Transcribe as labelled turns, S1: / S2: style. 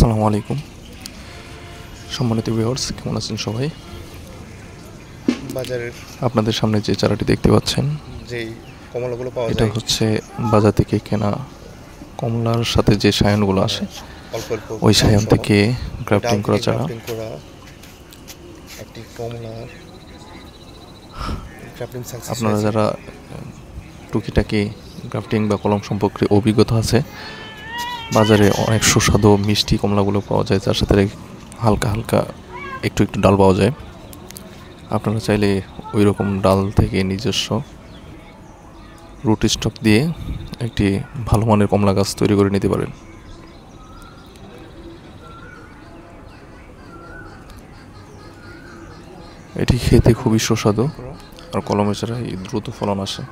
S1: আসসালামু আলাইকুম সম্মানিত ভিউয়ার্স, কেমন আছেন সবাই?
S2: বাজারের
S1: আপনাদের সামনে যে চারাটি দেখতে পাচ্ছেন
S2: যেই কমলাগুলো পাওয়া
S1: এটা
S2: যায়
S1: হচ্ছে বাজার থেকে কেনা কমলার সাথে যে সায়ানগুলো আসে
S2: অল্প অল্প
S1: ওই
S2: ডাল
S1: সায়ান
S2: সহ,
S1: থেকে গ্রাফটিং
S2: ডাল
S1: করা
S2: থেকে
S1: চারা।
S2: গ্রাফটিং করা একটি কমলার গ্রাফটিং সাকসেস
S1: আপনারা
S2: হয়েছে।
S1: যারা টুকিটাকি গ্রাফটিং বা কলম সম্পর্কে অভিজ্ঞতা আছে, বাজারে অনেক সুস্বাদু মিষ্টি কমলাগুলো পাওয়া যায়, যার সাথে হালকা হালকা একটু একটু ডাল পাওয়া যায়। আপনারা চাইলে ওই রকম ডাল থেকে নিজস্ব রুট স্টক দিয়ে একটি ভালো মানের কমলা গাছ তৈরি করে নিতে পারেন। এটি খেতে খুবই সুস্বাদু আর কলমে চারায় দ্রুত ফলন আসে।